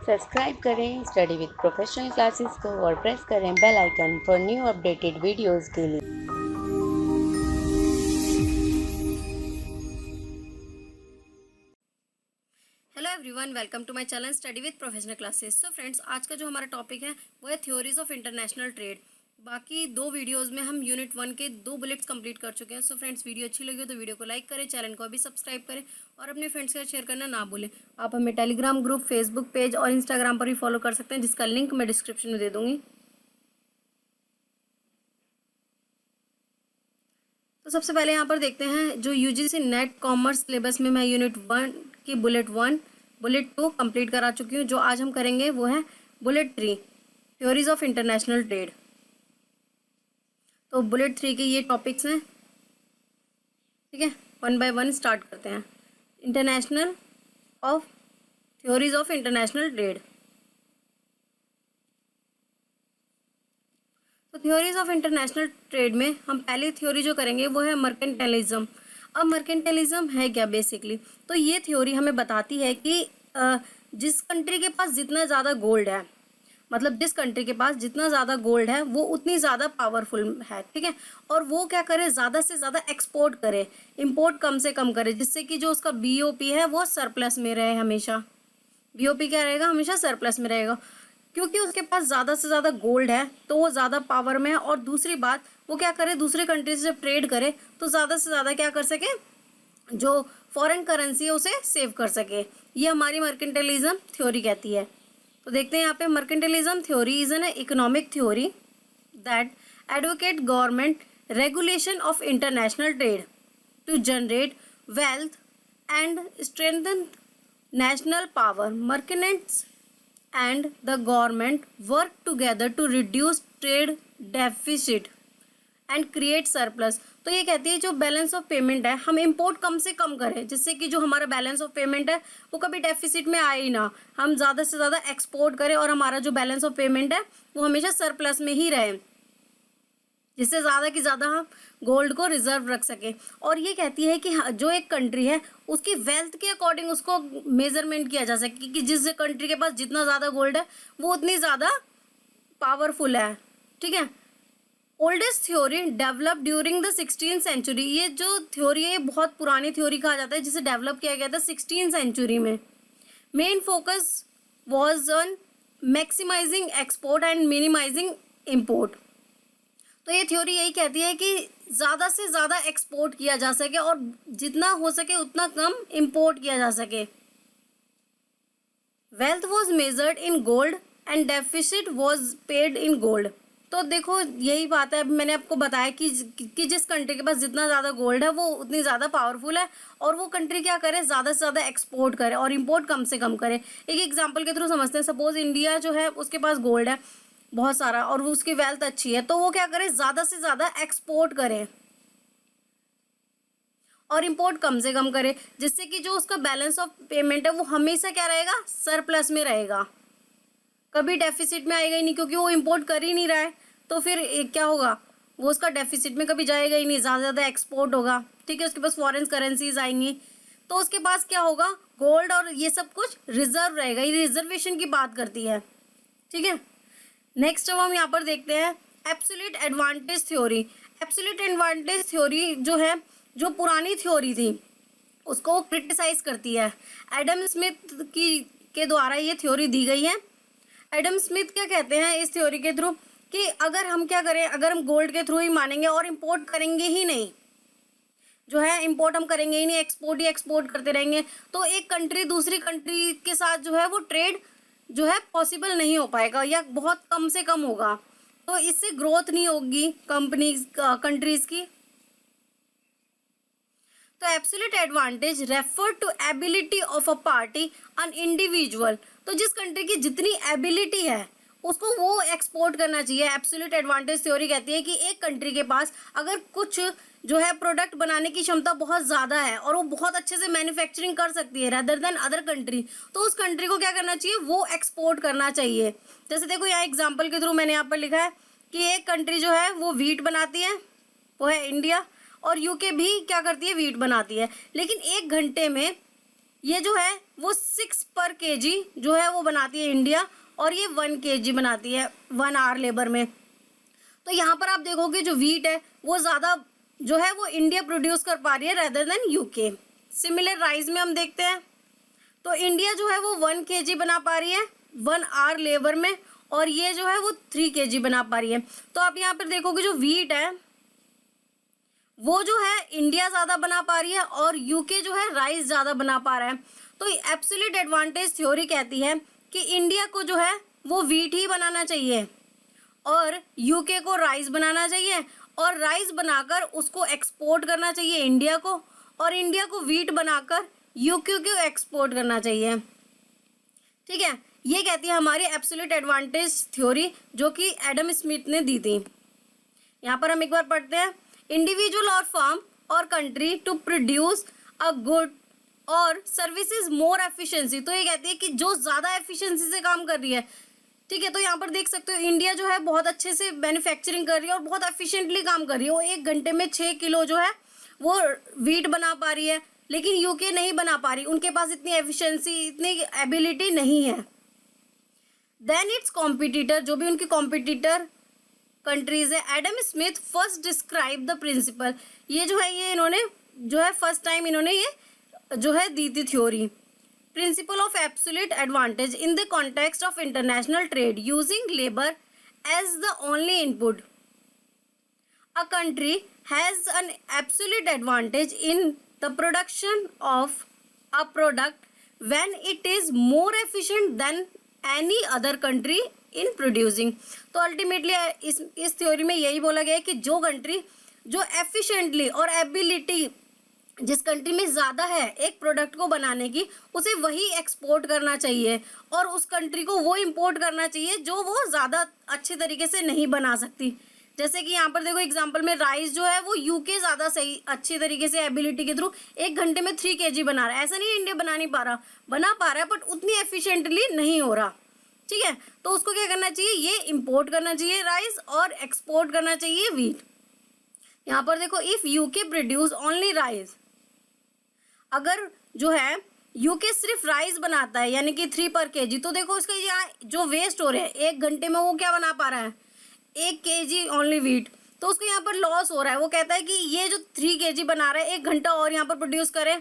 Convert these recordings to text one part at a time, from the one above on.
Subscribe करें study with professional classes को और प्रेस करें bell icon for new updated videos के लिए। Hello everyone, welcome to my channel study with professional classes. So friends, आज का जो हमारा टॉपिक है वो है थ्योरीज ऑफ इंटरनेशनल ट्रेड। बाकी दो वीडियोस में हम यूनिट 1 के 2 बुलेट्स कंप्लीट कर चुके हैं। सो फ्रेंड्स, वीडियो अच्छी लगी हो तो वीडियो को लाइक करें, चैनल को अभी सब्सक्राइब करें और अपने फ्रेंड्स के साथ शेयर करना ना भूलें। आप हमें टेलीग्राम ग्रुप, फेसबुक पेज और इंस्टाग्राम पर भी फॉलो कर सकते हैं, जिसका लिंक मैं डिस्क्रिप्शन में दे दूँगी। तो सबसे पहले यहाँ पर देखते हैं जो यूजीसी नेट कॉमर्स सिलेबस में मैं यूनिट 1 की बुलेट 1 बुलेट 2 कंप्लीट करा चुकी हूँ। जो आज हम करेंगे वो है bullet 3 theories of international trade. तो बुलेट 3 के ये टॉपिक्स हैं, ठीक है। 1 बाय 1 स्टार्ट करते हैं। International of theories of international trade. तो थ्योरीज ऑफ इंटरनेशनल ट्रेड में हम पहली थ्योरी जो करेंगे वो है मर्केंटाइलिज्म। अब मर्केंटाइलिज्म है क्या बेसिकली? तो ये थ्योरी हमें बताती है कि जिस कंट्री के पास जितना ज़्यादा गोल्ड है, मतलब जिस कंट्री के पास जितना ज़्यादा गोल्ड है वो उतनी ज़्यादा पावरफुल है, ठीक है। और वो क्या करे, ज़्यादा से ज़्यादा एक्सपोर्ट करे, इम्पोर्ट कम से कम करे, जिससे कि जो उसका बीओपी है वो सरप्लस में रहे हमेशा। बीओपी क्या रहेगा? हमेशा सरप्लस में रहेगा, क्योंकि उसके पास ज़्यादा से ज़्यादा गोल्ड है तो वो ज़्यादा पावर में है। और दूसरी बात, वो क्या करे, दूसरे कंट्री से जब ट्रेड करे तो ज़्यादा से ज़्यादा क्या कर सके, जो फॉरेन करेंसी है उसे सेव कर सके। ये हमारी मर्केंटाइलिज्म थ्योरी कहती है। तो देखते हैं यहाँ पे, mercantilism theory is an economic theory that advocate government regulation of international trade to generate wealth and strengthen national power. Merchants and the government work together to reduce trade deficit and create surplus. तो ये कहती है जो balance of payment है हम import कम से कम करें, जिससे कि जो हमारा बैलेंस ऑफ पेमेंट है वो कभी डेफिसिट में आए ही ना। हम ज़्यादा से ज़्यादा एक्सपोर्ट करें और हमारा जो बैलेंस ऑफ पेमेंट है वो हमेशा सरप्लस में ही रहे, जिससे ज़्यादा की ज़्यादा हम गोल्ड को रिजर्व रख सके। और ये कहती है कि जो एक कंट्री है उसकी वेल्थ के अकॉर्डिंग उसको मेजरमेंट किया जा सके कि जिस कंट्री के पास जितना ज़्यादा गोल्ड है वो उतनी ज़्यादा पावरफुल है, ठीक है। Oldest theory develop during the 16th century. ये जो थ्योरी है ये बहुत पुरानी थ्योरी कहा जाता है, जिसे डेवलप किया गया था 16th सेंचुरी में। Main focus was on maximising export and minimising import. तो ये थ्योरी यही कहती है कि ज़्यादा से ज़्यादा एक्सपोर्ट किया जा सके और जितना हो सके उतना कम इंपोर्ट किया जा सके। Wealth was measured in gold and deficit was paid in gold. तो देखो यही बात है, मैंने आपको बताया कि जिस कंट्री के पास जितना ज़्यादा गोल्ड है वो उतनी ज़्यादा पावरफुल है और वो कंट्री क्या करे, ज़्यादा से ज़्यादा एक्सपोर्ट करे और इम्पोर्ट कम से कम करे। एक एग्जाम्पल के थ्रू समझते हैं। सपोज इंडिया जो है उसके पास गोल्ड है बहुत सारा और वो उसकी वेल्थ अच्छी है, तो वो क्या करे, ज़्यादा से ज़्यादा एक्सपोर्ट करे और इंपोर्ट कम से कम करे, जिससे कि जो उसका बैलेंस ऑफ पेमेंट है वो हमेशा क्या रहेगा, सरप्लस में रहेगा, कभी डेफिसिट में आएगा ही नहीं, क्योंकि वो इंपोर्ट कर ही नहीं रहा है। तो फिर क्या होगा, वो उसका डेफिसिट में कभी जाएगा ही नहीं, ज़्यादा से ज़्यादा एक्सपोर्ट होगा, ठीक है। उसके पास फॉरेन करेंसीज आएंगी तो उसके पास क्या होगा, गोल्ड और ये सब कुछ रिजर्व रहेगा। ये रिजर्वेशन की बात करती है, ठीक है। नेक्स्ट अब हम यहाँ पर देखते हैं absolute advantage theory. Absolute advantage theory जो है, जो पुरानी थ्योरी थी उसको वो क्रिटिसाइज करती है। एडम स्मिथ के द्वारा ये थ्योरी दी गई है। एडम स्मिथ क्या कहते हैं इस थ्योरी के थ्रू कि अगर हम क्या करें, अगर हम गोल्ड के थ्रू ही मानेंगे और इम्पोर्ट करेंगे ही नहीं, जो है इम्पोर्ट हम करेंगे ही नहीं, एक्सपोर्ट ही एक्सपोर्ट करते रहेंगे, तो एक कंट्री दूसरी कंट्री के साथ जो है वो ट्रेड जो है पॉसिबल नहीं हो पाएगा या बहुत कम से कम होगा। तो इससे ग्रोथ नहीं होगी कंट्रीज की। तो absolute advantage refer to ability of a party an individual. तो जिस कंट्री की जितनी एबिलिटी है उसको वो एक्सपोर्ट करना चाहिए। एब्सोल्यूट एडवांटेज थ्योरी कहती है कि एक कंट्री के पास अगर कुछ जो है प्रोडक्ट बनाने की क्षमता बहुत ज़्यादा है और वो बहुत अच्छे से मैन्युफैक्चरिंग कर सकती है रदर देन अदर कंट्री, तो उस कंट्री को क्या करना चाहिए, वो एक्सपोर्ट करना चाहिए। जैसे देखो यहाँ एग्जांपल के थ्रू मैंने यहाँ पर लिखा है कि एक कंट्री जो है वो वीट बनाती है, वो है इंडिया, और यूके भी क्या करती है, वीट बनाती है। लेकिन एक घंटे में ये जो है वो 6 पर केजी जो है वो बनाती है इंडिया, और ये 1 केजी बनाती है 1 आवर लेबर में। तो यहाँ पर आप देखोगे जो वीट है वो ज़्यादा जो है वो इंडिया प्रोड्यूस कर पा रही है rather than UK. Similar rice में हम देखते हैं तो इंडिया जो है वो 1 केजी बना पा रही है 1 आवर लेबर में, और ये जो है वो 3 केजी बना पा रही है। तो आप यहाँ पर देखोगे जो वीट है वो जो है इंडिया ज़्यादा बना पा रही है और यूके जो है राइस ज़्यादा बना पा रहा है। तो एब्सोल्यूट एडवांटेज थ्योरी कहती है कि इंडिया को जो है वो वीट ही बनाना चाहिए और यूके को राइस बनाना चाहिए, और राइस बनाकर उसको एक्सपोर्ट करना चाहिए इंडिया को, और इंडिया को वीट बनाकर यूके को एक्सपोर्ट करना चाहिए। ठीक है, ये कहती है हमारी एब्सोल्यूट एडवांटेज थ्योरी जो कि एडम स्मिथ ने दी थी। यहाँ पर हम एक बार पढ़ते हैं, इंडिविजुअल और फर्म और country to produce a good और सर्विसेज मोर एफिशिएंसी। तो ये कहती है कि जो ज़्यादा एफिशिएंसी से काम कर रही है, ठीक है, तो यहाँ पर देख सकते हो इंडिया जो है बहुत अच्छे से मैन्युफैक्चरिंग कर रही है और बहुत एफिशिएंटली काम कर रही है। वो 1 घंटे में 6 किलो जो है वो वीट बना पा रही है, लेकिन यूके नहीं बना पा रही, उनके पास इतनी एफिशिएंसी इतनी एबिलिटी नहीं है। देन इट्स कॉम्पिटिटर, जो भी उनकी कॉम्पिटिटर कंट्रीज है, Adam Smith first describe the principle. ये जो है ये इन्होंने जो है फर्स्ट टाइम इन्होंने ये जो है दी थी theory, principle of absolute advantage in the context of international trade using labour as the only input. A country has an absolute advantage in the production of a product when it is more efficient than any other country in producing. तो ultimately इस theory में यही बोला गया है कि जो country जो एफिशिएंटली और एबिलिटी जिस कंट्री में ज़्यादा है एक प्रोडक्ट को बनाने की, उसे वही एक्सपोर्ट करना चाहिए और उस कंट्री को वो इंपोर्ट करना चाहिए जो वो ज़्यादा अच्छे तरीके से नहीं बना सकती। जैसे कि यहाँ पर देखो एग्जांपल में राइस जो है वो यूके ज़्यादा सही अच्छे तरीके से एबिलिटी के थ्रू 1 घंटे में 3 केजी बना रहा है। ऐसा नहीं इंडिया बना नहीं पा रहा, बना पा रहा है बट उतनी एफिशिएंटली नहीं हो रहा। ठीक है, तो उसको क्या करना चाहिए, ये इंपोर्ट करना चाहिए राइस और एक्सपोर्ट करना चाहिए वीट। यहाँ पर देखो if UK produce only rice, अगर जो है यूके सिर्फ राइस बनाता है यानी कि 3 पर केजी, तो देखो इसका यहाँ जो वेस्ट हो रहे हैं 1 घंटे में वो क्या बना पा रहा है 1 केजी ओनली वीट, तो उसको यहाँ पर लॉस हो रहा है। वो कहता है कि ये जो 3 केजी बना रहा है 1 घंटा और यहाँ पर प्रोड्यूस करे,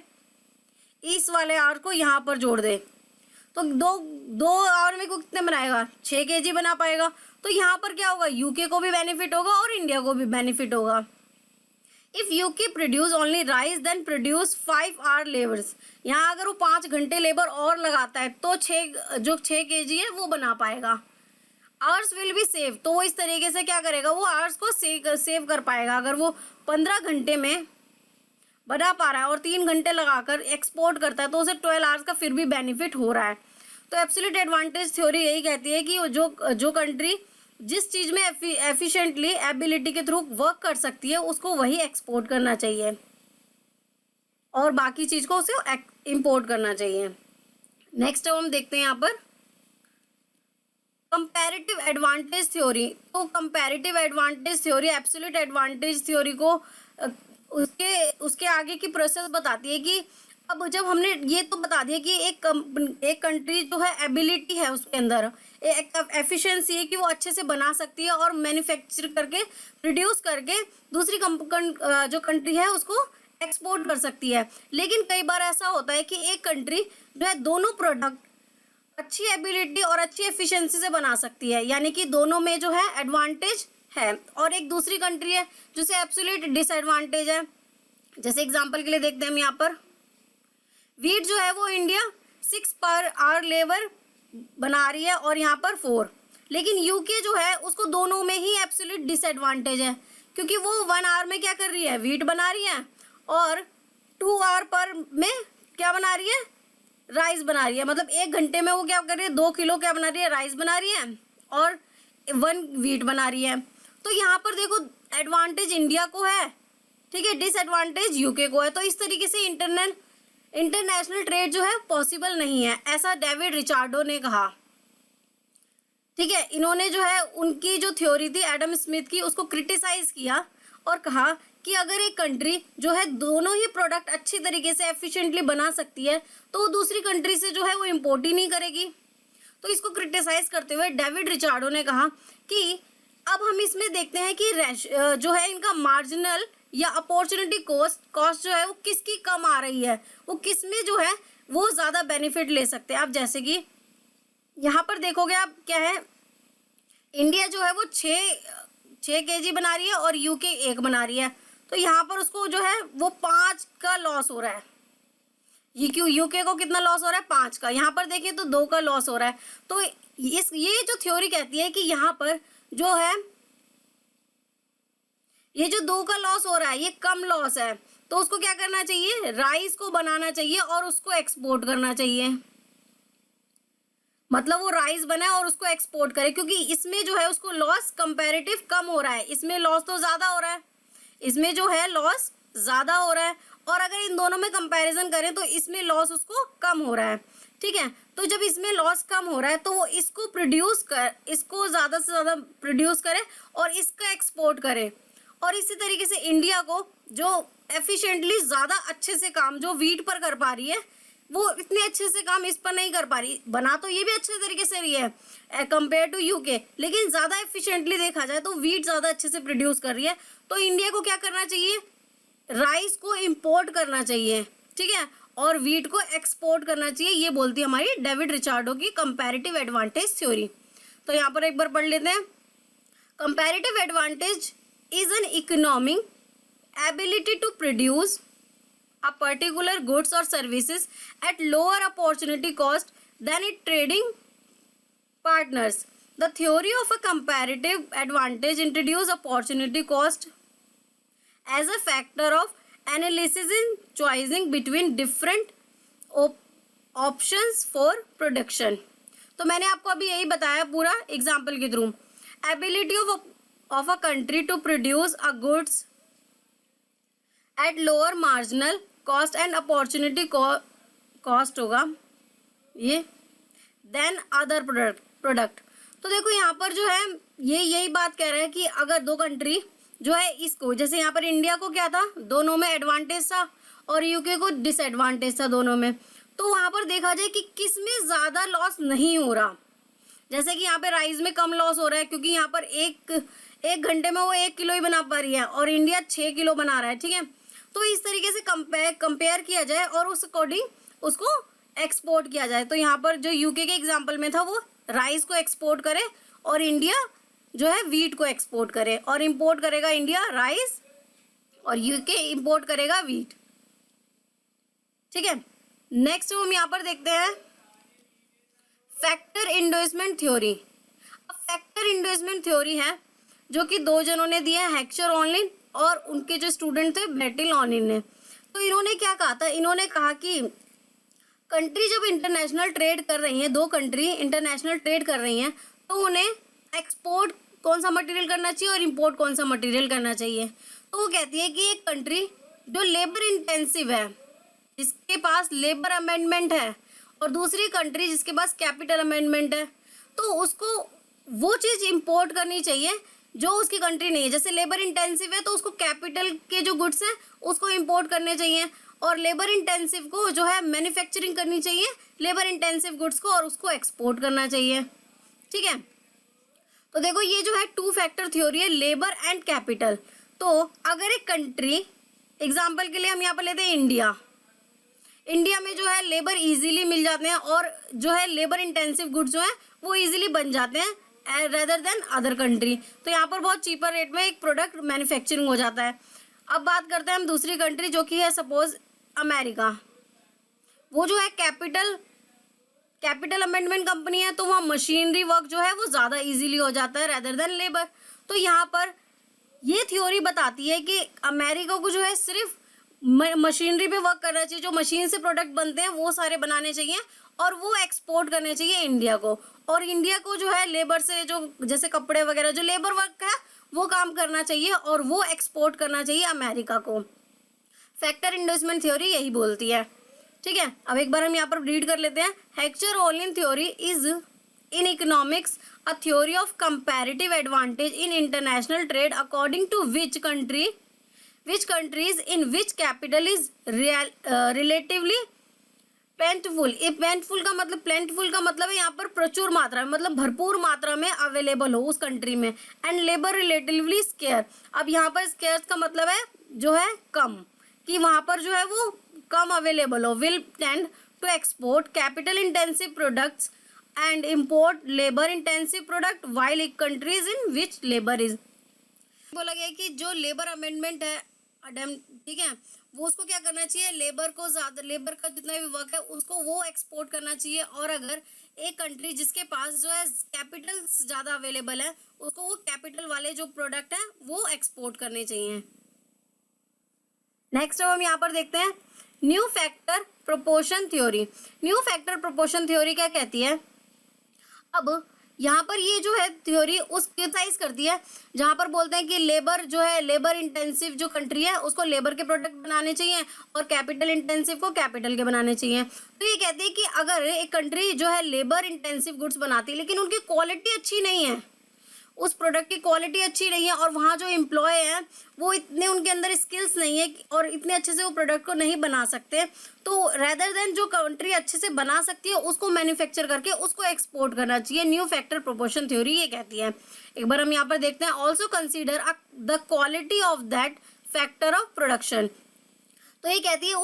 इस वाले आवर को यहाँ पर जोड़ दे तो दो आवर में को कितने बनाएगा 6 केजी बना पाएगा। तो यहाँ पर क्या होगा, यूके को भी बेनिफिट होगा और इंडिया को भी बेनिफिट होगा। If UK produce only rice then produce 5 hour labours, यहाँ अगर वो 5 घंटे लेबर और लगाता है तो 6 केजी है वो बना पाएगा। आवर्स विल बी सेव, तो वो इस तरीके से क्या करेगा, वो आवर्स को सेव कर पाएगा। अगर वो 15 घंटे में बना पा रहा है और 3 घंटे लगाकर एक्सपोर्ट करता है तो उसे 12 आवर्स का फिर भी बेनिफिट हो रहा है। तो एब्सोल्यूट एडवांटेज थ्योरी यही कहती है कि जो कंट्री जिस चीज़ में एफिशिएंटली एबिलिटी के थ्रू वर्क कर सकती है उसको वही एक्सपोर्ट करना चाहिए और बाकी चीज़ को उसे इंपोर्ट करना चाहिए। नेक्स्ट हम देखते हैं यहाँ पर कंपैरेटिव एडवांटेज थ्योरी। तो comparative advantage theory absolute advantage theory को उसके आगे की प्रोसेस बताती है कि अब जब हमने ये तो बता दिया कि एक कंट्री जो है एबिलिटी है उसके अंदर एक एफिशिएंसी है कि वो अच्छे से बना सकती है और मैन्युफैक्चर करके प्रोड्यूस करके दूसरी जो कंट्री है उसको एक्सपोर्ट कर सकती है। लेकिन कई बार ऐसा होता है कि एक कंट्री जो है दोनों प्रोडक्ट अच्छी एबिलिटी और अच्छी एफिशिएंसी से बना सकती है, यानी कि दोनों में जो है एडवांटेज है, और एक दूसरी कंट्री है जिसे एब्सोल्यूट डिसएडवांटेज है। जैसे एग्जांपल के लिए देखते हैं हम यहाँ पर वीट जो है वो इंडिया 6 पर आवर लेबर बना रही है और यहाँ पर 4, लेकिन यूके जो है उसको दोनों में ही एब्सोल्यूट डिसएडवांटेज है क्योंकि वो 1 आवर में क्या कर रही है, वीट बना रही है, और 2 आवर पर में क्या बना रही है, राइस बना रही है। मतलब 1 घंटे में वो क्या कर रही है, 2 किलो क्या बना रही है, राइस बना रही है और 1 वीट बना रही है। तो यहाँ पर देखो एडवांटेज इंडिया को है, ठीक है, डिसएडवांटेज यूके को है। तो इस तरीके से इंटरनेशनल ट्रेड जो है पॉसिबल नहीं है, ऐसा डेविड रिचार्डो ने कहा। ठीक है, इन्होंने जो है उनकी जो थ्योरी थी एडम स्मिथ की उसको क्रिटिसाइज किया और कहा कि अगर एक कंट्री जो है दोनों ही प्रोडक्ट अच्छी तरीके से एफिशिएंटली बना सकती है तो वो दूसरी कंट्री से जो है वो इम्पोर्ट ही नहीं करेगी। तो इसको क्रिटिसाइज करते हुए डेविड रिचार्डो ने कहा कि अब हम इसमें देखते हैं कि जो है इनका मार्जिनल या अपॉर्चुनिटी कॉस्ट जो है वो किसकी कम आ रही है, वो किस में जो है वो ज़्यादा बेनिफिट ले सकते हैं। आप जैसे कि यहाँ पर देखोगे आप क्या है, इंडिया जो है वो 6 kg बना रही है और यूके 1 बना रही है, तो यहाँ पर उसको जो है वो 5 का लॉस हो रहा है। यूके को कितना लॉस हो रहा है, 5 का। यहाँ पर देखिए तो 2 का लॉस हो रहा है। तो ये जो थ्योरी कहती है कि यहाँ पर जो है ये जो 2 का लॉस हो रहा है ये कम लॉस है, तो उसको क्या करना चाहिए, राइस को बनाना चाहिए और उसको एक्सपोर्ट करना चाहिए। मतलब वो राइस बनाए और उसको एक्सपोर्ट करे, क्योंकि इसमें जो है उसको लॉस कंपैरेटिव कम हो रहा है, इसमें लॉस तो ज़्यादा हो रहा है, इसमें जो है लॉस ज़्यादा हो रहा है। और अगर इन दोनों में कंपैरिजन करें तो इसमें लॉस उसको कम हो रहा है। ठीक है, तो जब इसमें लॉस कम हो रहा है तो वो इसको ज़्यादा से ज़्यादा प्रोड्यूस करे और इसका एक्सपोर्ट करे। और इसी तरीके से इंडिया को जो एफिशिएंटली ज़्यादा अच्छे से काम जो वीट पर कर पा रही है वो इतने अच्छे से काम इस पर नहीं कर पा रही। बना तो ये भी अच्छे तरीके से रही है कंपेयर टू यूके, लेकिन ज़्यादा एफिशिएंटली देखा जाए तो वीट ज़्यादा अच्छे से प्रोड्यूस कर रही है। तो इंडिया को क्या करना चाहिए, राइस को इंपोर्ट करना चाहिए, ठीक है, और वीट को एक्सपोर्ट करना चाहिए। ये बोलती है हमारी डेविड रिचार्डो की कंपैरेटिव एडवांटेज थ्योरी। तो यहाँ पर एक बार पढ़ लेते हैं। Comparative advantage is an economic ability to produce a particular goods or services at lower opportunity cost than its trading partners. The theory of a comparative advantage introduces opportunity cost as a factor of analysis in choosing between different options for production. तो मैंने आपको अभी यही बताया पूरा example के through. Ability of a country to produce a goods at lower marginal cost and opportunity cost होगा ये then other product। तो देखो यहाँ पर जो है ये यही बात कह रहा है कि अगर दो कंट्री जो है इसको, जैसे यहाँ पर इंडिया को क्या था, दोनों में एडवांटेज था और यूके को डिसएडवांटेज था दोनों में, तो वहाँ पर देखा जाए कि किस में ज़्यादा लॉस नहीं हो रहा। जैसे कि यहाँ पे राइस में कम लॉस हो रहा है क्योंकि यहाँ पर एक घंटे में वो 1 किलो ही बना पा रही है और इंडिया 6 किलो बना रहा है। ठीक है, तो इस तरीके से कंपेयर किया जाए और उस अकॉर्डिंग उसको एक्सपोर्ट किया जाए। तो यहाँ पर जो यूके के एग्जाम्पल में था वो राइस को एक्सपोर्ट करे और इंडिया जो है वीट को एक्सपोर्ट करे, और इम्पोर्ट करेगा इंडिया राइस और यूके इम्पोर्ट करेगा वीट। ठीक है, नेक्स्ट हम यहाँ पर देखते हैं फैक्टर इंडोर्समेंट थ्योरी। अब फैक्टर इंडोर्समेंट थ्योरी है जो कि 2 जनों ने दिया है, हेक्चर ऑनलिन और उनके जो स्टूडेंट थे बेटिल ऑनलिन ने। तो इन्होंने क्या कहा था, इन्होंने कहा कि कंट्री जब इंटरनेशनल ट्रेड कर रही हैं, 2 कंट्री इंटरनेशनल ट्रेड कर रही हैं, तो उन्हें एक्सपोर्ट कौन सा मटेरियल करना चाहिए और इम्पोर्ट कौन सा मटेरियल करना चाहिए। तो वो कहती है कि एक कंट्री जो लेबर इंटेंसिव है, जिसके पास लेबर अमेंडमेंट है, और दूसरी कंट्री जिसके पास कैपिटल अमेंडमेंट है, तो उसको वो चीज़ इम्पोर्ट करनी चाहिए जो उसकी कंट्री नहीं है। जैसे लेबर इंटेंसिव है तो उसको कैपिटल के जो गुड्स हैं उसको इम्पोर्ट करने चाहिए, और लेबर इंटेंसिव को जो है मैन्युफैक्चरिंग करनी चाहिए लेबर इंटेंसिव गुड्स को, और उसको एक्सपोर्ट करना चाहिए। ठीक है, तो देखो ये जो है 2 फैक्टर थ्योरी है, लेबर एंड कैपिटल। तो अगर एक कंट्री, एग्जाम्पल के लिए हम यहाँ पर लेते हैं इंडिया में जो है लेबर इजीली मिल जाते हैं और जो है लेबर इंटेंसिव गुड्स जो है वो इजीली बन जाते हैं रेदर देन अदर कंट्री। तो यहाँ पर बहुत चीपर रेट में एक प्रोडक्ट मैन्युफैक्चरिंग हो जाता है। अब बात करते हैं हम दूसरी कंट्री जो कि है सपोज अमेरिका। वो जो है कैपिटल अमेंडमेंट कंपनी है, तो वहाँ मशीनरी वर्क जो है वो ज़्यादा इजीली हो जाता है रेदर देन लेबर। तो यहाँ पर ये थ्योरी बताती है कि अमेरिका को जो है सिर्फ मशीनरी पे वर्क करना चाहिए, जो मशीन से प्रोडक्ट बनते हैं वो सारे बनाने चाहिए और वो एक्सपोर्ट करने चाहिए इंडिया को, और इंडिया को जो है लेबर से जो जैसे कपड़े वगैरह जो लेबर वर्क है वो काम करना चाहिए और वो एक्सपोर्ट करना चाहिए अमेरिका को। फैक्टर इंडोर्समेंट थ्योरी यही बोलती है। ठीक है, अब एक बार हम यहाँ पर रीड कर लेते हैं। Heckscher Ohlin theory is in economics a theory of comparative advantage in international trade according to which countries in which capital is relatively plentiful का मतलब है यहाँ पर प्रचुर मात्रा में, मतलब भरपूर मात्रा में अवेलेबल हो उस कंट्री में। एंड लेबर रिलेटिवली स्केयर, अब यहाँ पर स्केयर का मतलब है जो है कम, कि वहाँ पर जो है वो कम अवेलेबल हो। Will tend to export capital intensive products and import labour intensive product while countries in which labour is. बोला गया कि जो लेबर अमेंडमेंट है ठीक है, वो उसको क्या करना चाहिए, लेबर का जितना भी वर्क है उसको वो एक्सपोर्ट करना चाहिए। और अगर एक कंट्री जिसके पास जो है कैपिटल ज़्यादा अवेलेबल है उसको वो कैपिटल वाले जो प्रोडक्ट है वो एक्सपोर्ट करने चाहिए। नेक्स्ट हम यहाँ पर देखते हैं new factor proportion theory. New factor proportion theory क्या कहती है, अब यहाँ पर ये जो है थ्योरी उस क्रिटिसाइज करती है जहाँ पर बोलते हैं कि लेबर जो है, लेबर इंटेंसिव जो कंट्री है उसको लेबर के प्रोडक्ट बनाने चाहिए और कैपिटल इंटेंसिव को कैपिटल के बनाने चाहिए। तो ये कहते हैं कि अगर एक कंट्री जो है लेबर इंटेंसिव गुड्स बनाती है लेकिन उनकी क्वालिटी अच्छी नहीं है, उस प्रोडक्ट की क्वालिटी अच्छी नहीं है और वहाँ जो एम्प्लॉय हैं वो इतने उनके अंदर स्किल्स नहीं है और इतने अच्छे से वो प्रोडक्ट को नहीं बना सकते, तो रेदर देन जो कंट्री अच्छे से बना सकती है उसको मैन्युफैक्चर करके उसको एक्सपोर्ट करना चाहिए। न्यू फैक्टर प्रोपोर्शन थ्योरी ये कहती है। एक बार हम यहाँ पर देखते हैं also consider the quality of that factor of production. तो ये कहती है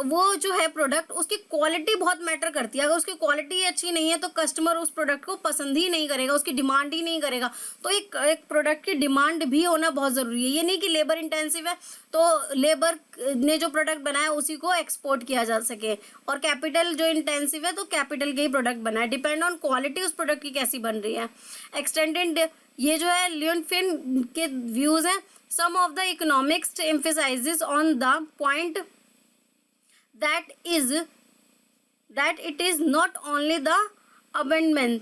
वो जो है प्रोडक्ट उसकी क्वालिटी बहुत मैटर करती है। अगर उसकी क्वालिटी अच्छी नहीं है तो कस्टमर उस प्रोडक्ट को पसंद ही नहीं करेगा, उसकी डिमांड ही नहीं करेगा। तो एक प्रोडक्ट की डिमांड भी होना बहुत ज़रूरी है। ये नहीं कि लेबर इंटेंसिव है तो लेबर ने जो प्रोडक्ट बनाया उसी को एक्सपोर्ट किया जा सके, और कैपिटल जो इंटेंसिव है तो कैपिटल के ही प्रोडक्ट बनाए। डिपेंड ऑन क्वालिटी उस प्रोडक्ट की कैसी बन रही है। एक्सटेंडेड ये जो है लियोनफिन के व्यूज़ हैं। Some of the economics emphasizes on the point that it is not only the abundance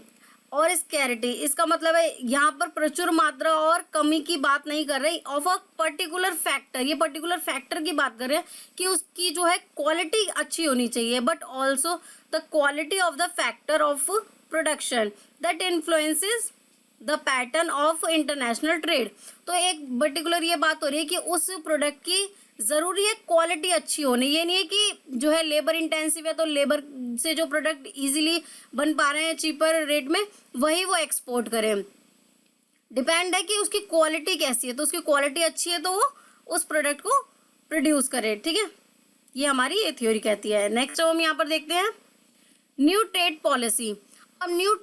और स्कैरिटी। इसका मतलब है यहाँ पर प्रचुर मात्रा और कमी की बात नहीं कर रही, ऑफ अ पर्टिकुलर फैक्टर, ये पर्टिकुलर फैक्टर की बात कर रहे हैं कि उसकी जो है क्वालिटी अच्छी होनी चाहिए, but also the quality of the factor of production that influences the pattern of international trade. तो एक पर्टिकुलर ये बात हो रही है कि उस प्रोडक्ट की ज़रूरी है क्वालिटी अच्छी होनी। ये नहीं है कि जो है लेबर इंटेंसिव है तो लेबर से जो प्रोडक्ट इजीली बन पा रहे हैं चीपर रेट में वही वो एक्सपोर्ट करें। डिपेंड है कि उसकी क्वालिटी कैसी है, तो उसकी क्वालिटी अच्छी है तो वो उस प्रोडक्ट को प्रोड्यूस करे। ठीक है, ये हमारी ये थ्योरी कहती है। नेक्स्ट हम यहाँ पर देखते हैं न्यू ट्रेड पॉलिसी। अब न्यू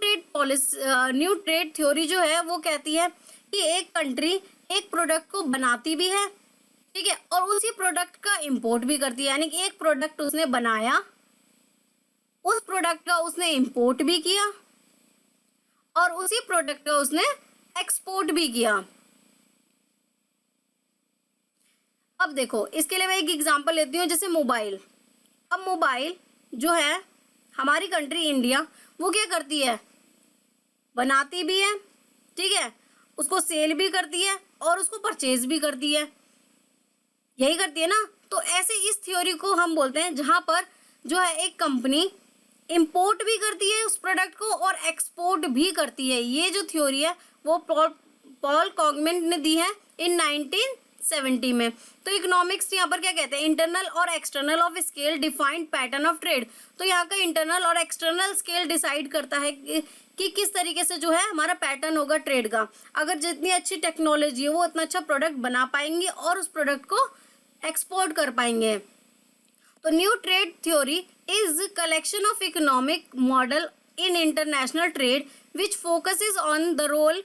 ट्रेड थ्योरी जो है वो कहती है कि एक कंट्री एक प्रोडक्ट को बनाती भी है, ठीक है, और उसी प्रोडक्ट का इंपोर्ट भी करती है। यानी कि एक प्रोडक्ट उसने बनाया, उस प्रोडक्ट का उसने इंपोर्ट भी किया और उसी प्रोडक्ट का उसने एक्सपोर्ट भी किया। अब देखो इसके लिए मैं एक एग्जांपल लेती हूँ, जैसे मोबाइल। अब मोबाइल जो है हमारी कंट्री इंडिया वो क्या करती है, बनाती भी है, ठीक है, उसको सेल भी करती है और उसको परचेज भी करती है, यही करती है ना। तो ऐसे इस थ्योरी को हम बोलते हैं जहाँ पर जो है एक कंपनी इंपोर्ट भी करती है उस प्रोडक्ट को और एक्सपोर्ट भी करती है। ये जो थ्योरी है वो पॉल कॉगमेंट ने दी है इन 1970 में। तो इकोनॉमिक्स यहाँ पर क्या कहते हैं, इंटरनल और external of scale defined pattern of trade. तो यहाँ का इंटरनल और एक्सटर्नल स्केल डिसाइड करता है कि किस तरीके से जो है हमारा पैटर्न होगा ट्रेड का। अगर जितनी अच्छी टेक्नोलॉजी है वो उतना अच्छा प्रोडक्ट बना पाएंगे और उस प्रोडक्ट को एक्सपोर्ट कर पाएंगे। तो new trade theory is collection of economic model in international trade which focuses on the role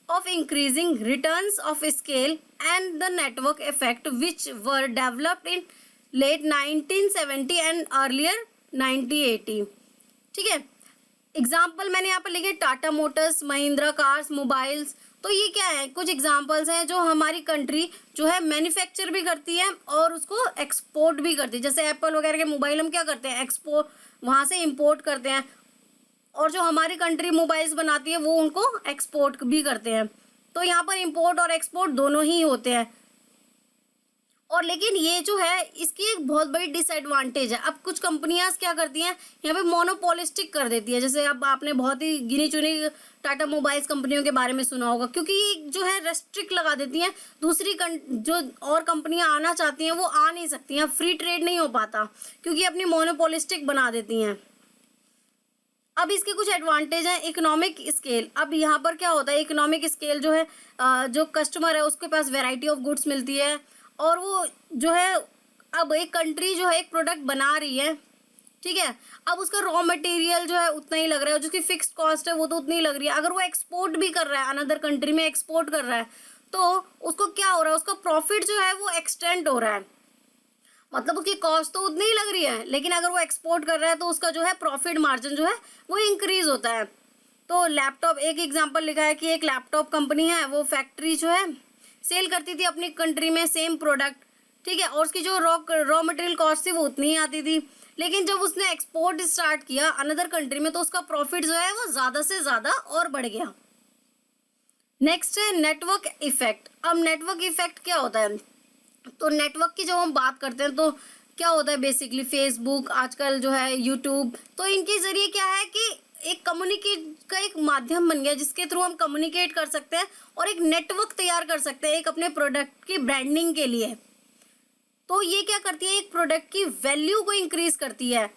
of increasing returns of scale and the network effect which were developed in late 1970 and earlier 1980। ठीक है, example मैंने यहाँ पर लिखे Tata Motors, Mahindra cars, mobiles. तो ये क्या है, कुछ एग्जाम्पल्स हैं जो हमारी कंट्री जो है मैन्युफैक्चर भी करती है और उसको एक्सपोर्ट भी करती है। जैसे एप्पल वगैरह के मोबाइल हम क्या करते हैं, एक्सपोर्ट वहाँ से इंपोर्ट करते हैं, और जो हमारी कंट्री मोबाइल्स बनाती है वो उनको एक्सपोर्ट भी करते हैं। तो यहाँ पर इंपोर्ट और एक्सपोर्ट दोनों ही होते हैं। और लेकिन ये जो है इसकी एक बहुत बड़ी डिसएडवांटेज है। अब कुछ कंपनियां क्या करती हैं, यहाँ पे मोनोपोलिस्टिक कर देती है। जैसे अब आपने बहुत ही गिनी चुनी टाटा मोबाइल्स कंपनियों के बारे में सुना होगा, क्योंकि ये जो है रेस्ट्रिक्ट लगा देती हैं। दूसरी जो और कंपनियां आना चाहती हैं वो आ नहीं सकती हैं, फ्री ट्रेड नहीं हो पाता, क्योंकि अपनी मोनोपोलिस्टिक बना देती हैं। अब इसके कुछ एडवांटेज हैं। इकोनॉमिक स्केल, अब यहाँ पर क्या होता है, इकोनॉमिक स्केल जो है जो कस्टमर है उसके पास वैरायटी ऑफ गुड्स मिलती है, और वो जो है अब एक कंट्री जो है एक प्रोडक्ट बना रही है, ठीक है, अब उसका रॉ मटेरियल जो है उतना ही लग रहा है, जिसकी फिक्स्ड कॉस्ट है वो तो उतनी ही लग रही है। अगर वो एक्सपोर्ट भी कर रहा है, अनदर कंट्री में एक्सपोर्ट कर रहा है, तो उसको क्या हो रहा है, उसका प्रॉफिट जो है वो एक्सटेंड हो रहा है। मतलब उसकी कॉस्ट तो उतनी ही लग रही है, लेकिन अगर वो एक्सपोर्ट कर रहा है तो उसका जो है प्रॉफिट मार्जिन जो है वो इंक्रीज होता है। तो लैपटॉप, एक एग्जांपल लिखा है कि एक लैपटॉप कंपनी है, वो फैक्ट्री जो है सेल करती थी अपनी कंट्री में सेम प्रोडक्ट, ठीक है, और उसकी जो रॉ मटेरियल कॉस्ट थी वो उतनी ही आती थी। लेकिन जब उसने एक्सपोर्ट स्टार्ट किया अनदर कंट्री में, तो उसका प्रॉफिट जो है वो ज़्यादा से ज़्यादा और बढ़ गया। नेक्स्ट है नेटवर्क इफेक्ट। अब नेटवर्क इफेक्ट क्या होता है, तो नेटवर्क की जब हम बात करते हैं तो क्या होता है, बेसिकली फेसबुक, आजकल जो है यूट्यूब, तो इनके ज़रिए क्या है कि एक कम्युनिकेट का एक माध्यम बन गया, जिसके थ्रू हम कम्युनिकेट कर सकते हैं और एक नेटवर्क तैयार कर सकते हैं एक अपने प्रोडक्ट की ब्रांडिंग के लिए। तो ये क्या करती है, एक प्रोडक्ट की वैल्यू को इंक्रीज करती है।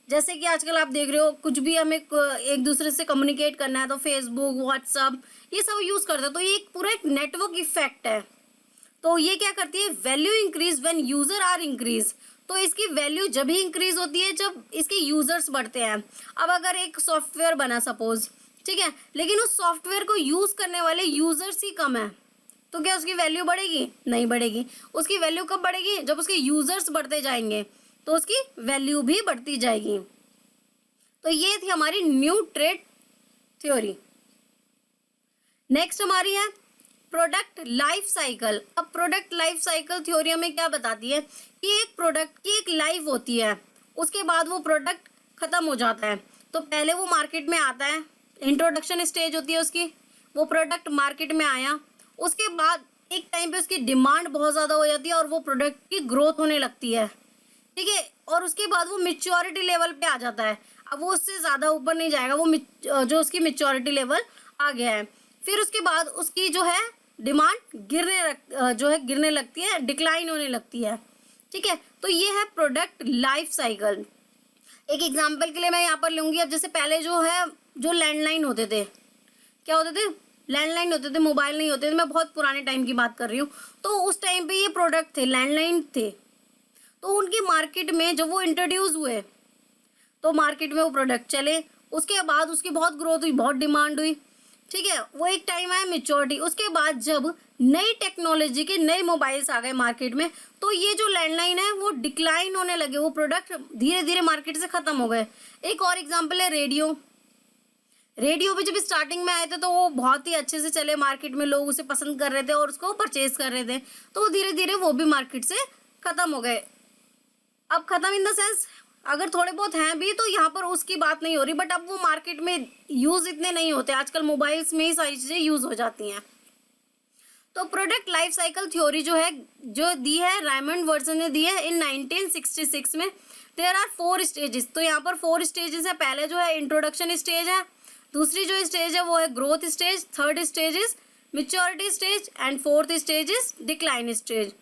जैसे कि आजकल आप देख रहे हो, कुछ भी हमें एक दूसरे से कम्युनिकेट करना है तो फेसबुक, व्हाट्सअप, ये सब यूज़ करते हैं। तो ये एक पूरा एक नेटवर्क इफेक्ट है। तो ये क्या करती है, value increase when user are increase. तो इसकी वैल्यू जब ही इंक्रीज होती है जब इसके यूजर्स बढ़ते हैं। अब अगर एक सॉफ्टवेयर बना सपोज, ठीक है, लेकिन उस सॉफ्टवेयर को यूज करने वाले यूजर्स ही कम है, तो क्या उसकी वैल्यू बढ़ेगी? नहीं बढ़ेगी। उसकी वैल्यू कब बढ़ेगी? जब उसके यूजर्स बढ़ते जाएंगे, तो उसकी वैल्यू भी बढ़ती जाएगी। तो ये थी हमारी न्यू ट्रेड थ्योरी। नेक्स्ट हमारी है प्रोडक्ट लाइफ साइकिल। अब प्रोडक्ट लाइफ साइकिल थ्योरी हमें क्या बताती है कि एक प्रोडक्ट की एक लाइफ होती है, उसके बाद वो प्रोडक्ट खत्म हो जाता है। तो पहले वो मार्केट में आता है, इंट्रोडक्शन स्टेज होती है उसकी, वो प्रोडक्ट मार्केट में आया, उसके बाद एक टाइम पे उसकी डिमांड बहुत ज़्यादा हो जाती है और वो प्रोडक्ट की ग्रोथ होने लगती है, ठीक है, और उसके बाद वो मैच्योरिटी लेवल पे आ जाता है। अब वो उससे ज़्यादा ऊपर नहीं जाएगा, वो जो उसकी मैच्योरिटी लेवल आ गया है। फिर उसके बाद उसकी जो है डिमांड गिरने लगती है, डिक्लाइन होने लगती है, ठीक है। तो ये है प्रोडक्ट लाइफ साइकिल। एक एग्जांपल के लिए मैं यहाँ पर लूँगी। अब जैसे पहले जो लैंडलाइन होते थे, क्या होते थे, लैंडलाइन होते थे, मोबाइल नहीं होते थे, मैं बहुत पुराने टाइम की बात कर रही हूँ। तो उस टाइम पे ये प्रोडक्ट थे, लैंडलाइन थे। तो उनकी मार्केट में जब वो इंट्रोड्यूस हुए तो मार्केट में वो प्रोडक्ट चले, उसके बाद उसकी बहुत ग्रोथ हुई, बहुत डिमांड हुई, ठीक है, वो एक टाइम आया मैच्योरिटी। उसके बाद जब नई टेक्नोलॉजी के नए मोबाइल्स आ गए मार्केट में, तो ये जो लैंडलाइन है वो डिक्लाइन होने लगे, वो प्रोडक्ट धीरे धीरे मार्केट से ख़त्म हो गए। एक और एग्जांपल है रेडियो। रेडियो भी जब स्टार्टिंग में आए थे तो वो बहुत ही अच्छे से चले, मार्केट में लोग उसे पसंद कर रहे थे और उसको परचेज कर रहे थे, तो धीरे धीरे वो भी मार्केट से ख़त्म हो गए। अब ख़त्म इन द सेंस, अगर थोड़े बहुत हैं भी तो यहाँ पर उसकी बात नहीं हो रही, बट अब वो मार्केट में यूज़ इतने नहीं होते, आजकल मोबाइल्स में ही सारी चीज़ें यूज़ हो जाती हैं। तो प्रोडक्ट लाइफ साइकिल थ्योरी जो दी है, रायमंड वर्सन ने दी है इन 1966 में। There are 4 stages. तो यहाँ पर 4 स्टेजेस है। पहले जो है इंट्रोडक्शन स्टेज है, दूसरी जो स्टेज है वो है growth stage, third stage is maturity stage and fourth stage is decline stage.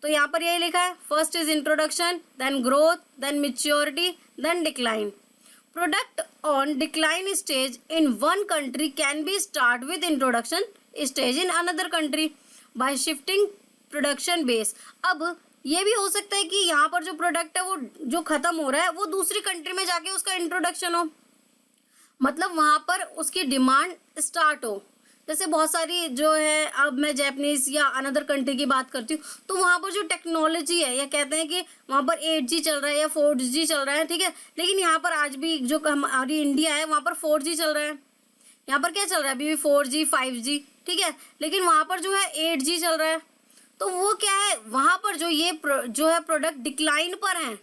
तो यहाँ पर यही लिखा है, first is introduction, then growth, then maturity, then decline. Product on decline stage in one country can be start with introduction stage in another country by shifting production base. अब ये भी हो सकता है कि यहाँ पर जो प्रोडक्ट है वो जो खत्म हो रहा है वो दूसरी कंट्री में जाके उसका इंट्रोडक्शन हो, मतलब वहाँ पर उसकी डिमांड स्टार्ट हो। जैसे बहुत सारी जो है, अब मैं जापानीज या अनदर कंट्री की बात करती हूँ, तो वहाँ पर जो टेक्नोलॉजी है, या कहते हैं कि वहाँ पर 8G चल रहा है या 4G चल रहा है, ठीक है, लेकिन यहाँ पर आज भी जो हमारी इंडिया है वहाँ पर 4G चल रहा है। यहाँ पर क्या चल रहा है अभी भी 4G 5G, ठीक है, लेकिन वहाँ पर जो है 8G चल रहा है। तो वो क्या है, वहाँ पर जो है प्रोडक्ट डिक्लाइन पर हैं,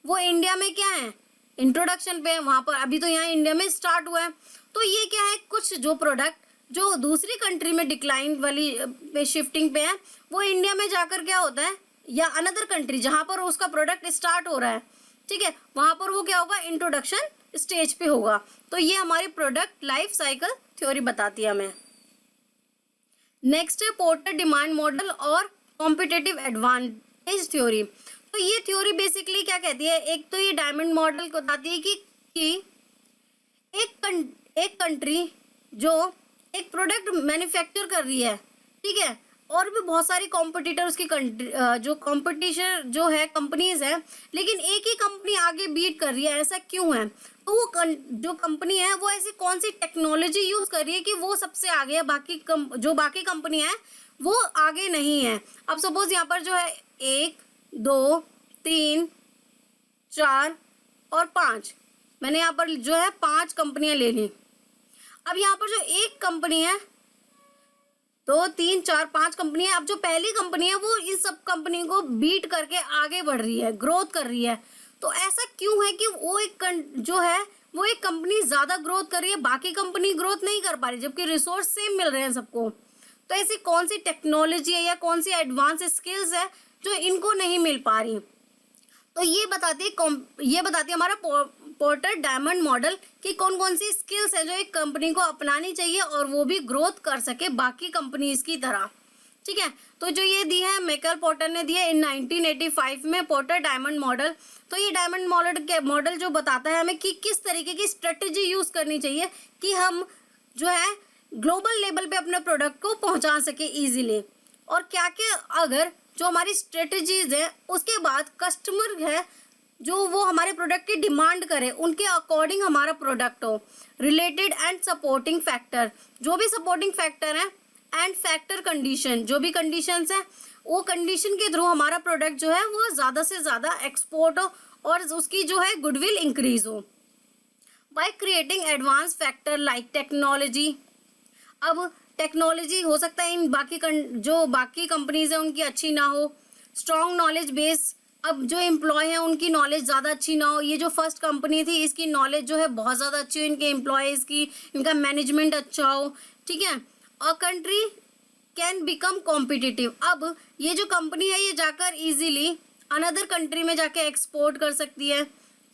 वो इंडिया में क्या है, इंट्रोडक्शन पे है। वहाँ पर अभी तो यहाँ इंडिया में स्टार्ट हुआ है। तो ये क्या है, कुछ जो प्रोडक्ट जो दूसरी कंट्री में डिक्लाइन वाली पे शिफ्टिंग पे है, वो इंडिया में जाकर क्या होता है, या अनदर कंट्री जहाँ पर उसका प्रोडक्ट स्टार्ट हो रहा है, ठीक है, वहाँ पर वो क्या होगा, इंट्रोडक्शन स्टेज पे होगा। तो ये हमारी प्रोडक्ट लाइफ साइकिल थ्योरी बताती है हमें। नेक्स्ट है पोर्टर डिमांड मॉडल और कॉम्पिटिटिव एडवांटेज थ्योरी। तो ये थ्योरी बेसिकली क्या कहती है, एक तो ये डायमंड मॉडल को बताती है कि एक कंट्री जो एक प्रोडक्ट मैन्युफैक्चर कर रही है, ठीक है, और भी बहुत सारी कॉम्पिटिटर उसकी जो कॉम्पिटिशन जो है कंपनीज है, लेकिन एक ही कंपनी आगे बीट कर रही है, ऐसा क्यों है? तो वो जो कंपनी है वो ऐसी कौन सी टेक्नोलॉजी यूज कर रही है कि वो सबसे आगे है, जो बाकी कंपनी है वो आगे नहीं है। अब सपोज यहाँ पर जो है 1 2 3 4 और 5, मैंने यहाँ पर जो है 5 कंपनियां ले ली। अब यहाँ पर जो एक कंपनी है, 2 3 4 5 कंपनी है, अब जो पहली कंपनी है वो इन सब कंपनी को बीट करके आगे बढ़ रही है, ग्रोथ कर रही है। तो ऐसा क्यों है कि वो एक कंपनी ज्यादा ग्रोथ कर रही है, बाकी कंपनी ग्रोथ नहीं कर पा रही, जबकि रिसोर्स सेम मिल रहे हैं सबको। तो ऐसी कौन सी टेक्नोलॉजी है या कौन सी एडवांस स्किल्स है जो इनको नहीं मिल पा रही? तो ये बताती है हमारा पोर्टर डायमंड मॉडल कि कौन कौन सी स्किल्स है जो एक कंपनी को अपनानी चाहिए और वो भी ग्रोथ कर सके बाकी कंपनीज की तरह, ठीक है। तो जो ये दी है माइकल पोर्टर ने दी है इन 1985 में, पोर्टर डायमंड मॉडल। तो ये डायमंड मॉडल जो बताता है हमें कि किस तरीके की स्ट्रेटेजी यूज करनी चाहिए कि हम जो है ग्लोबल लेवल पे अपने प्रोडक्ट को पहुंचा सके इजीली, और क्या क्या अगर जो हमारी स्ट्रेटेजीज है उसके बाद कस्टमर है जो वो हमारे प्रोडक्ट की डिमांड करे, उनके अकॉर्डिंग हमारा प्रोडक्ट हो। रिलेटेड एंड सपोर्टिंग फैक्टर, जो भी सपोर्टिंग फैक्टर है, एंड फैक्टर कंडीशन, जो भी कंडीशंस है वो कंडीशन के थ्रू हमारा प्रोडक्ट जो है वो ज़्यादा से ज़्यादा एक्सपोर्ट हो और उसकी जो है गुडविल इंक्रीज हो। By creating advance factor like technology, अब टेक्नोलॉजी हो सकता है इन जो बाकी कंपनीज है उनकी अच्छी ना हो। स्ट्रॉन्ग नॉलेज बेस, अब जो एम्प्लॉय है उनकी नॉलेज ज़्यादा अच्छी ना हो। ये जो फर्स्ट कंपनी थी इसकी नॉलेज जो है बहुत ज़्यादा अच्छी हो, इनके एम्प्लॉयज़ की, इनका मैनेजमेंट अच्छा हो, ठीक है। A country can become competitive, अब ये जो कंपनी है ये जाकर इजीली अनदर कंट्री में जाके एक्सपोर्ट कर सकती है,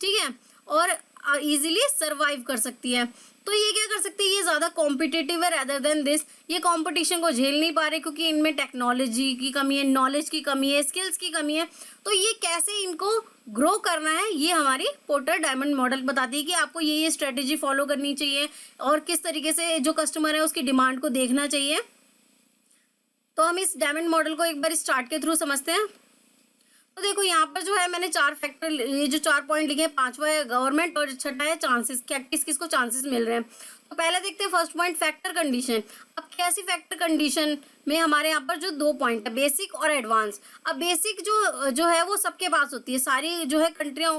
ठीक है, और इजीली सरवाइव कर सकती है। तो ये क्या कर सकती है, ये ज़्यादा कॉम्पिटिटिव है रेदर देन दिस, ये कंपटीशन को झेल नहीं पा रहे क्योंकि इनमें टेक्नोलॉजी की कमी है, नॉलेज की कमी है, स्किल्स की कमी है। तो ये कैसे इनको ग्रो करना है ये हमारी पोर्टर डायमंड मॉडल बताती है कि आपको ये स्ट्रेटेजी फॉलो करनी चाहिए और किस तरीके से जो कस्टमर है उसकी डिमांड को देखना चाहिए। तो हम इस डायमंड मॉडल को एक बार स्टार्ट के थ्रू समझते हैं। तो देखो यहाँ पर जो है मैंने 4 फैक्टर, ये जो 4 पॉइंट लिखे हैं, 5वां है गवर्नमेंट और 6ठा है चांसेस, क्या किस किस को चांसेस मिल रहे हैं। तो पहले देखते हैं फर्स्ट पॉइंट फैक्टर कंडीशन। अब कैसी फैक्टर कंडीशन में हमारे यहाँ पर जो 2 पॉइंट है बेसिक और एडवांस। अब बेसिक जो है वो सबके पास होती है, सारी जो है कंट्रियाँ,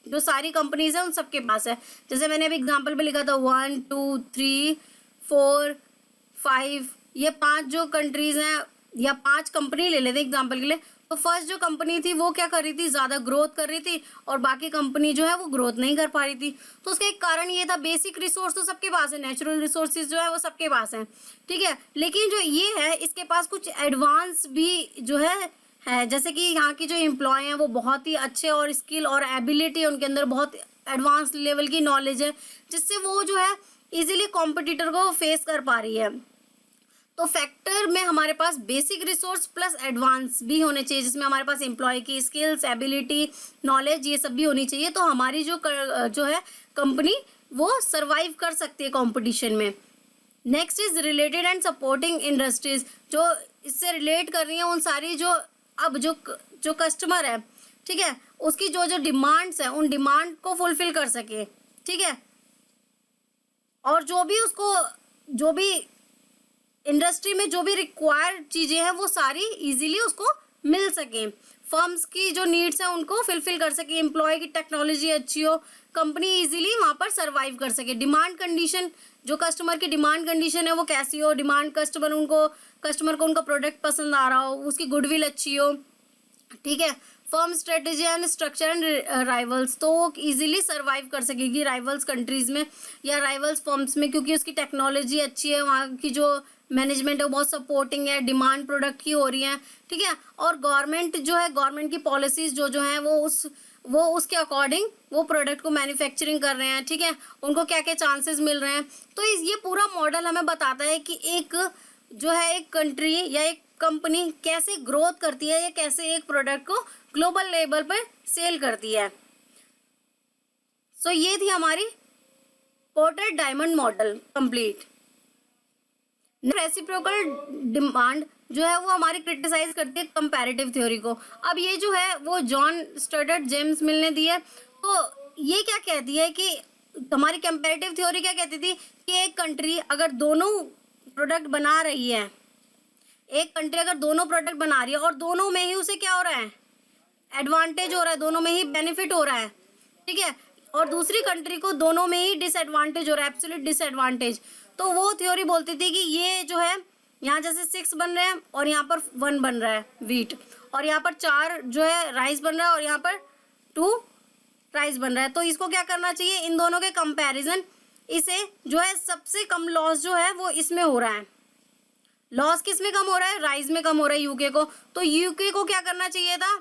जो सारी कंपनीज है उन सबके पास है। जैसे मैंने अभी एग्जाम्पल पे लिखा था 1 2 3 4 5, ये 5 जो कंट्रीज हैं या 5 कंपनी ले लेते हैं एग्जाम्पल के लिए। तो फर्स्ट जो कंपनी थी वो क्या कर रही थी, ज़्यादा ग्रोथ कर रही थी और बाकी कंपनी जो है वो ग्रोथ नहीं कर पा रही थी। तो उसका एक कारण ये था, बेसिक रिसोर्स तो सबके पास है, नेचुरल रिसोर्सेज जो है वो सबके पास है, ठीक है, लेकिन जो ये है इसके पास कुछ एडवांस भी जो है जैसे कि यहाँ की जो एम्प्लॉय हैं वो बहुत ही अच्छे और स्किल और एबिलिटी उनके अंदर बहुत एडवांस लेवल की नॉलेज है, जिससे वो जो है इजीली कॉम्पिटिटर को फेस कर पा रही है। तो फैक्टर में हमारे पास बेसिक रिसोर्स प्लस एडवांस भी होने चाहिए, जिसमें हमारे पास एम्प्लॉय की स्किल्स, एबिलिटी, नॉलेज ये सब भी होनी चाहिए। तो हमारी जो है कंपनी वो सरवाइव कर सकती है कंपटीशन में। Next is related and supporting industries, जो इससे रिलेट कर रही हैं उन सारी जो कस्टमर है, ठीक है, उसकी जो डिमांड्स है उन डिमांड को फुलफिल कर सके, ठीक है, और जो भी इंडस्ट्री में जो भी रिक्वायर्ड चीज़ें हैं वो सारी इजीली उसको मिल सके, फर्म्स की जो नीड्स हैं उनको फुलफिल कर सके, एम्प्लॉय की टेक्नोलॉजी अच्छी हो, कंपनी इजीली वहाँ पर सरवाइव कर सके। डिमांड कंडीशन, जो कस्टमर की डिमांड कंडीशन है वो कैसी हो, डिमांड कस्टमर को उनका प्रोडक्ट पसंद आ रहा हो, उसकी गुडविल अच्छी हो, ठीक है। Firm strategy and structure and rivals, तो वो इजीली सरवाइव कर सकेगी राइवल्स कंट्रीज में या राइवल्स फर्म्स में, क्योंकि उसकी टेक्नोलॉजी अच्छी है, वहाँ की जो मैनेजमेंट है वो बहुत सपोर्टिंग है, डिमांड प्रोडक्ट की हो रही है, ठीक है। और गवर्नमेंट जो है, गवर्नमेंट की पॉलिसीज जो जो हैं वो उसके अकॉर्डिंग वो प्रोडक्ट को मैन्युफैक्चरिंग कर रहे हैं, ठीक है। उनको क्या क्या चांसेस मिल रहे हैं। तो ये पूरा मॉडल हमें बताता है कि एक जो है एक कंट्री या एक कंपनी कैसे ग्रोथ करती है या कैसे एक प्रोडक्ट को ग्लोबल लेवल पर सेल करती है। सो ये थी हमारी porter diamond model complete. Reciprocal demand जो है वो हमारी क्रिटिसाइज करती है कंपैरेटिव थ्योरी को। अब ये जो है वो जॉन स्टर्डर्ट जेम्स मिल ने दी है। तो ये क्या कहती है कि हमारी कंपैरेटिव थ्योरी क्या कहती थी कि एक कंट्री अगर दोनों प्रोडक्ट बना रही है, एक कंट्री अगर दोनों प्रोडक्ट बना रही है और दोनों में ही उसे क्या हो रहा है, एडवांटेज हो रहा है, दोनों में ही बेनिफिट हो रहा है, ठीक है, और दूसरी कंट्री को दोनों में ही डिसएडवांटेज हो रहा है, एब्सोल्यूट डिसएडवांटेज, तो वो थ्योरी बोलती थी कि ये जो है यहाँ जैसे 6 बन रहे हैं और यहाँ पर 1 बन रहा है वीट, और यहाँ पर 4 जो है राइस बन रहा है और यहाँ पर 2 राइस बन रहा है। तो इसको क्या करना चाहिए, इन दोनों के कंपैरिजन इसे जो है सबसे कम लॉस जो है वो इसमें हो रहा है। लॉस किस में कम हो रहा है, राइस में कम हो रहा है यूके को। तो यूके को क्या करना चाहिए था,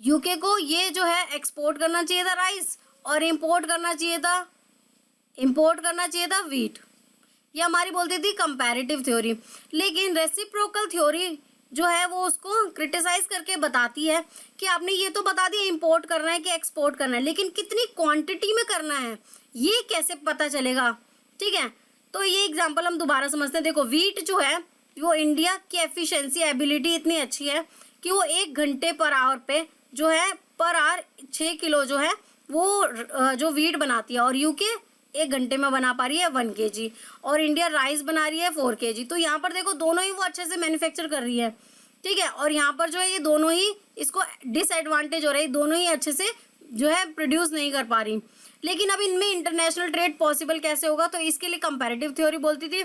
यूके को ये जो है एक्सपोर्ट करना चाहिए था राइस और इंपोर्ट करना चाहिए था वीट। ये हमारी बोलती थी कंपैरेटिव थ्योरी। लेकिन रेसिप्रोकल थ्योरी जो है वो उसको क्रिटिसाइज करके बताती है कि आपने ये तो बता दिया इंपोर्ट करना है कि एक्सपोर्ट करना है, लेकिन कितनी क्वांटिटी में करना है ये कैसे पता चलेगा, ठीक है। तो ये एग्जांपल हम दोबारा समझते हैं। देखो वीट जो है वो इंडिया की एफिशिएंसी एबिलिटी इतनी अच्छी है कि वो 1 घंटे पर आवर पे जो है पर आवर 6 किलो जो है वो जो वीट बनाती है, और यूके 1 घंटे में बना पा रही है 1 kg, और इंडिया राइस बना रही है 4 kg। तो यहाँ पर देखो दोनों ही वो अच्छे से मैन्युफैक्चर कर रही है, ठीक है, और यहाँ पर जो है ये दोनों ही इसको डिसएडवांटेज हो रहा है, दोनों ही अच्छे से जो है प्रोड्यूस नहीं कर पा रही। लेकिन अब इनमें इंटरनेशनल ट्रेड पॉसिबल कैसे होगा, तो इसके लिए कंपैरेटिव थ्योरी बोलती थी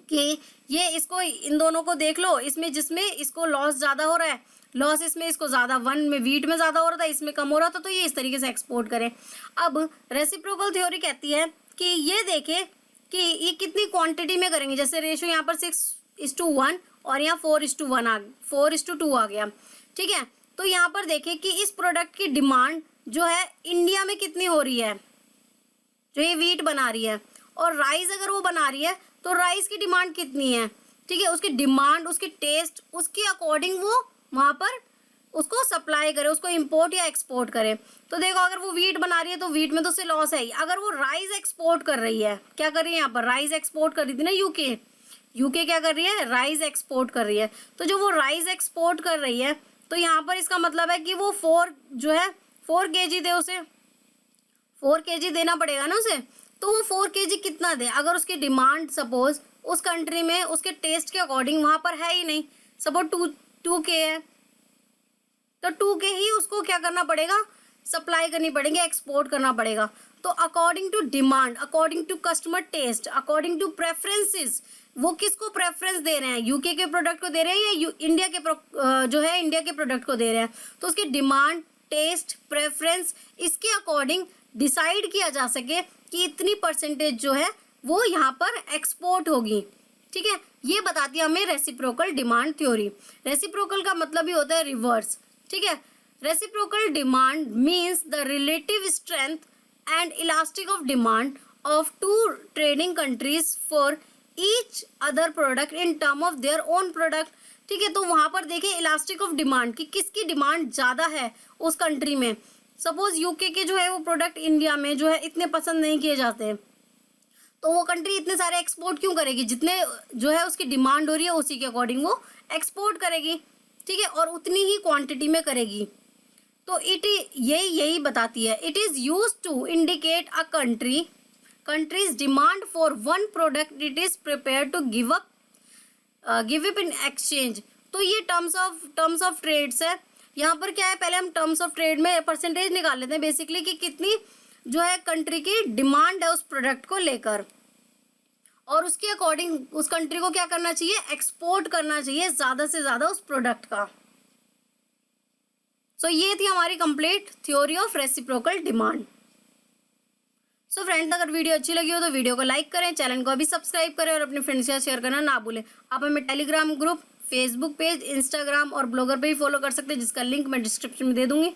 कि ये इसको इन दोनों को देख लो, इसमें जिसमें इसको लॉस ज़्यादा हो रहा है, लॉस इसमें इसको ज़्यादा 1 में वीट में ज़्यादा हो रहा था, इसमें कम हो रहा था, तो ये इस तरीके से एक्सपोर्ट करें। अब रेसिप्रोकल थ्योरी कहती है कि ये देखें कि ये कितनी क्वांटिटी में करेंगे। जैसे रेशो यहाँ पर 6:1 और यहाँ 4:2 आ गया, ठीक है। तो यहाँ पर देखें कि इस प्रोडक्ट की डिमांड जो है इंडिया में कितनी हो रही है, जो ये वीट बना रही है, और राइस अगर वो बना रही है तो राइस की डिमांड कितनी है, ठीक है। उसकी डिमांड, उसकी टेस्ट, उसके अकॉर्डिंग वो वहाँ पर उसको सप्लाई करे, उसको इंपोर्ट या एक्सपोर्ट करे। तो देखो अगर वो वीट बना रही है तो वीट में तो उससे लॉस है ही। अगर वो राइस एक्सपोर्ट कर रही है, क्या कर रही है यहाँ पर, राइस एक्सपोर्ट कर रही थी ना यूके क्या कर रही है, राइस एक्सपोर्ट कर रही है। तो जो वो राइस एक्सपोर्ट कर रही है तो यहाँ पर इसका मतलब है कि वो 4 kg दे, उसे 4 kg देना पड़ेगा ना उसे। तो वो 4 kg कितना दे, अगर उसकी डिमांड सपोज उस कंट्री में उसके टेस्ट के अकॉर्डिंग वहाँ पर है ही नहीं, सपोज 2K है, तो 2K ही उसको क्या करना पड़ेगा, सप्लाई करनी पड़ेगी, एक्सपोर्ट करना पड़ेगा। तो according to demand, according to customer taste, according to preferences, वो किसको प्रेफरेंस दे रहे हैं, यूके के प्रोडक्ट को दे रहे हैं या इंडिया के इंडिया के प्रोडक्ट को दे रहे हैं। तो उसकी डिमांड, टेस्ट, प्रेफरेंस, इसके अकॉर्डिंग डिसाइड किया जा सके कि इतनी परसेंटेज जो है वो यहाँ पर एक्सपोर्ट होगी, ठीक है। ये बताती है हमें रेसिप्रोकल डिमांड थ्योरी। रेसिप्रोकल का मतलब ही होता है रिवर्स, ठीक है। Reciprocal demand means the relative strength and elastic of demand of 2 trading countries for each other product in term of their own product, ठीक है। तो वहां पर देखें इलास्टिक ऑफ डिमांड कि किसकी डिमांड ज़्यादा है उस कंट्री में। सपोज यूके के जो है वो प्रोडक्ट इंडिया में जो है इतने पसंद नहीं किए जाते, तो वो कंट्री इतने सारे एक्सपोर्ट क्यों करेगी, जितने जो है उसकी डिमांड हो रही है उसी के अकॉर्डिंग वो एक्सपोर्ट करेगी, ठीक है, और उतनी ही क्वांटिटी में करेगी। तो यही बताती है, it is use to indicate a country's demand for 1 product it is prepare to give up in exchange. तो ये टर्म्स ऑफ ट्रेड्स है। यहाँ पर क्या है, पहले हम टर्म्स ऑफ ट्रेड में परसेंटेज निकाल लेते हैं बेसिकली कि कितनी जो है कंट्री की डिमांड है उस प्रोडक्ट को लेकर, और उसके अकॉर्डिंग उस कंट्री को क्या करना चाहिए, एक्सपोर्ट करना चाहिए ज़्यादा से ज़्यादा उस प्रोडक्ट का। सो ये थी हमारी complete theory of reciprocal demand. So friends, अगर वीडियो अच्छी लगी हो तो वीडियो को लाइक करें, चैनल को अभी सब्सक्राइब करें और अपने फ्रेंड्स के साथ शेयर करना ना भूलें। आप हमें Telegram group, Facebook page, Instagram और ब्लॉगर पे भी फॉलो कर सकते हैं, जिसका लिंक मैं डिस्क्रिप्शन में दे दूंगी।